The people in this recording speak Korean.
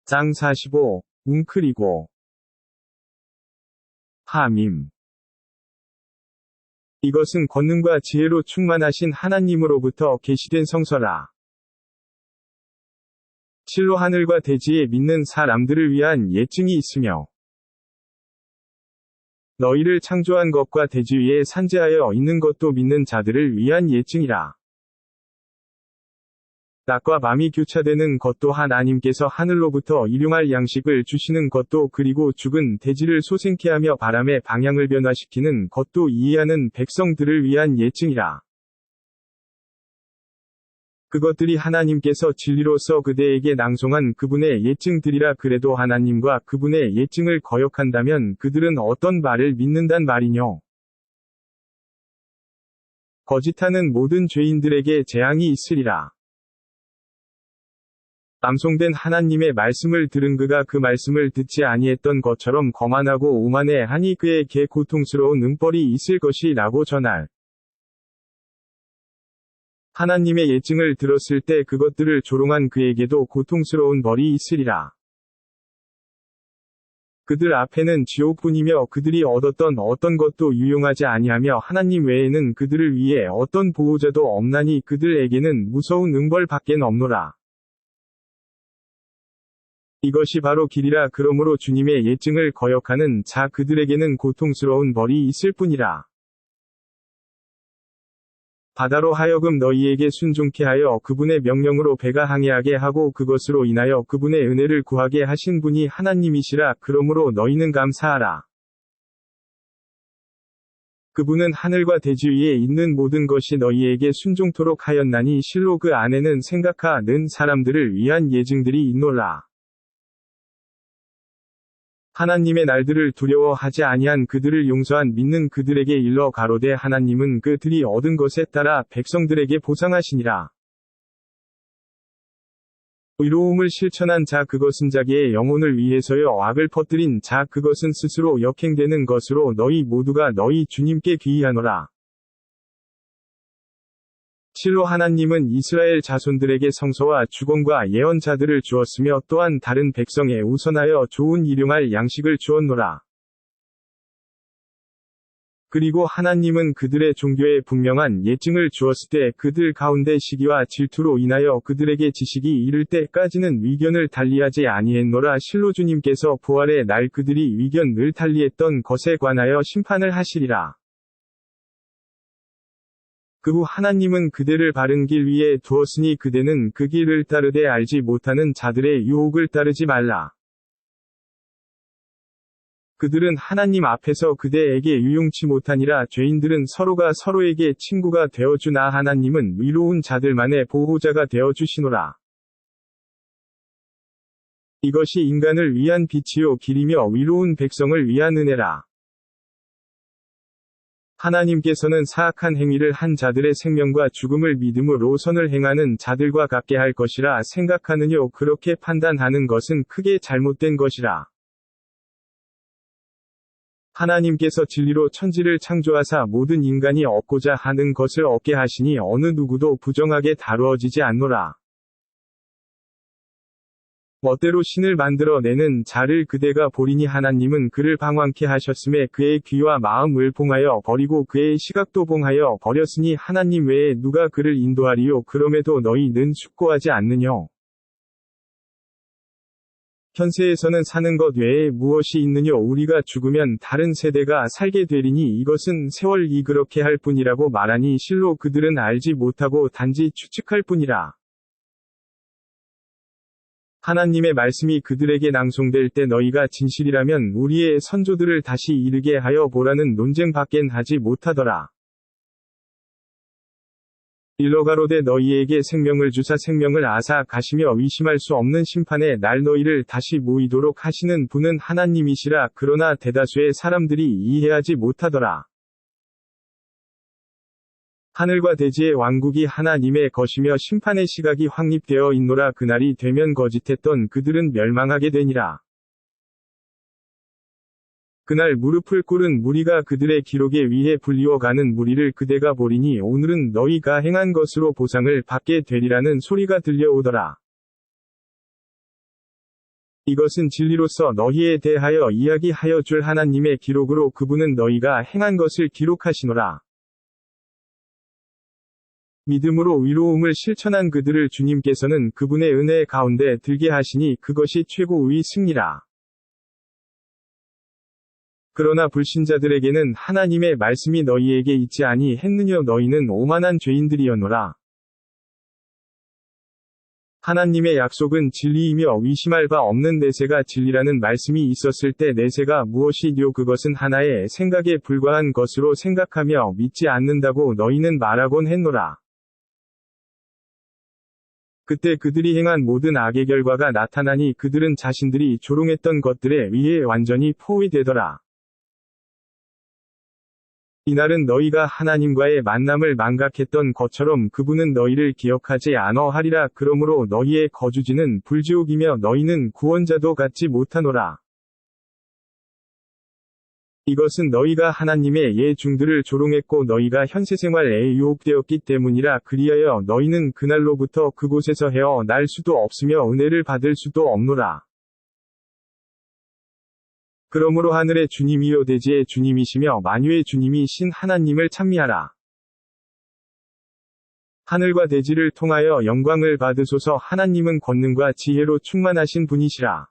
장 45, 웅크리고. 하밈. 이것은 권능과 지혜로 충만하신 하나님으로부터 계시된 성서라. 실로 하늘과 대지에 믿는 사람들을 위한 예증이 있으며 너희를 창조한 것과 대지 위에 산재하여 있는 것도 믿는 자들을 위한 예증이라. 낮과 밤이 교차되는 것도 하나님께서 하늘로부터 일용할 양식을 주시는 것도 그리고 죽은 대지를 소생케 하며 바람의 방향을 변화시키는 것도 이해하는 백성들을 위한 예증이라. 그것들이 하나님께서 진리로서 그대에게 낭송한 그분의 예증들이라. 그래도 하나님과 그분의 예증을 거역한다면 그들은 어떤 말을 믿는단 말이뇨. 거짓하는 모든 죄인들에게 재앙이 있으리라. 낭송된 하나님의 말씀을 들은 그가 그 말씀을 듣지 아니했던 것처럼 거만하고 오만해 하니 그에게 고통스러운 응벌이 있을 것이라고 전할. 하나님의 예증을 들었을 때 그것들을 조롱한 그에게도 고통스러운 벌이 있으리라. 그들 앞에는 지옥뿐이며 그들이 얻었던 어떤 것도 유용하지 아니하며 하나님 외에는 그들을 위해 어떤 보호자도 없나니 그들에게는 무서운 응벌 밖엔 없노라. 이것이 바로 길이라. 그러므로 주님의 예증을 거역하는 자 그들에게는 고통스러운 벌이 있을 뿐이라. 바다로 하여금 너희에게 순종케 하여 그분의 명령으로 배가 항해하게 하고 그것으로 인하여 그분의 은혜를 구하게 하신 분이 하나님이시라. 그러므로 너희는 감사하라. 그분은 하늘과 대지 위에 있는 모든 것이 너희에게 순종토록 하였나니 실로 그 안에는 생각하는 사람들을 위한 예증들이 있노라. 하나님의 날들을 두려워하지 아니한 그들을 용서한 믿는 그들에게 일러 가로되 하나님은 그들이 얻은 것에 따라 백성들에게 보상하시니라. 의로움을 실천한 자 그것은 자기의 영혼을 위해서요 악을 퍼뜨린 자 그것은 스스로 역행되는 것으로 너희 모두가 너희 주님께 귀의하노라. 실로 하나님은 이스라엘 자손들에게 성서와 주권과 예언자들을 주었으며 또한 다른 백성에 우선하여 좋은 일용할 양식을 주었노라. 그리고 하나님은 그들의 종교에 분명한 예증을 주었을 때 그들 가운데 시기와 질투로 인하여 그들에게 지식이 이를 때까지는 위견을 달리하지 아니했노라. 실로 주님께서 부활의 날 그들이 위견을 달리했던 것에 관하여 심판을 하시리라. 그 후 하나님은 그대를 바른 길 위에 두었으니 그대는 그 길을 따르되 알지 못하는 자들의 유혹을 따르지 말라. 그들은 하나님 앞에서 그대에게 유용치 못하니라. 죄인들은 서로가 서로에게 친구가 되어주나 하나님은 의로운 자들만의 보호자가 되어주시노라. 이것이 인간을 위한 빛이요 길이며 의로운 백성을 위한 은혜라. 하나님께서는 사악한 행위를 한 자들의 생명과 죽음을 믿음으로 선을 행하는 자들과 같게 할 것이라 생각하느뇨. 그렇게 판단하는 것은 크게 잘못된 것이라. 하나님께서 진리로 천지를 창조하사 모든 인간이 얻고자 하는 것을 얻게 하시니 어느 누구도 부정하게 다루어지지 않노라. 멋대로 신을 만들어내는 자를 그대가 보리니 하나님은 그를 방황케 하셨음에 그의 귀와 마음을 봉하여 버리고 그의 시각도 봉하여 버렸으니 하나님 외에 누가 그를 인도하리요. 그럼에도 너희는 숙고하지 않느뇨. 현세에서는 사는 것 외에 무엇이 있느뇨. 우리가 죽으면 다른 세대가 살게 되리니 이것은 세월이 그렇게 할 뿐이라고 말하니 실로 그들은 알지 못하고 단지 추측할 뿐이라. 하나님의 말씀이 그들에게 낭송될 때 너희가 진실이라면 우리의 선조들을 다시 이르게 하여 보라는 논쟁 밖엔 하지 못하더라. 일러 가로되 너희에게 생명을 주사 생명을 앗아 가시며 의심할 수 없는 심판의 날 너희를 다시 모이도록 하시는 분은 하나님이시라. 그러나 대다수의 사람들이 이해하지 못하더라. 하늘과 대지의 왕국이 하나님의 것이며 심판의 시각이 확립되어 있노라. 그날이 되면 거짓했던 그들은 멸망하게 되니라. 그날 무릎을 꿇은 무리가 그들의 기록에 위해 불리워가는 무리를 그대가 보리니 오늘은 너희가 행한 것으로 보상을 받게 되리라는 소리가 들려오더라. 이것은 진리로서 너희에 대하여 이야기하여 줄 하나님의 기록으로 그분은 너희가 행한 것을 기록하시노라. 믿음으로 의로움을 실천한 그들을 주님께서는 그분의 은혜 가운데 들게 하시니 그것이 최고의 승리라. 그러나 불신자들에게는 하나님의 말씀이 너희에게 있지 아니했느냐 너희는 오만한 죄인들이었노라. 하나님의 약속은 진리이며 의심할 바 없는 내세가 진리라는 말씀이 있었을 때 내세가 무엇이뇨 그것은 하나의 생각에 불과한 것으로 생각하며 믿지 않는다고 너희는 말하곤 했노라. 그때 그들이 행한 모든 악의 결과가 나타나니 그들은 자신들이 조롱했던 것들에 의해 완전히 포위되더라. 이날은 너희가 하나님과의 만남을 망각했던 것처럼 그분은 너희를 기억하지 아너하리라. 그러므로 너희의 거주지는 불지옥이며 너희는 구원자도 갖지 못하노라. 이것은 너희가 하나님의 예중들을 조롱했고 너희가 현세생활에 유혹되었기 때문이라. 그리하여 너희는 그날로부터 그곳에서 헤어날 수도 없으며 은혜를 받을 수도 없노라. 그러므로 하늘의 주님이요 대지의 주님이시며 만유의 주님이신 하나님을 찬미하라. 하늘과 대지를 통하여 영광을 받으소서. 하나님은 권능과 지혜로 충만하신 분이시라.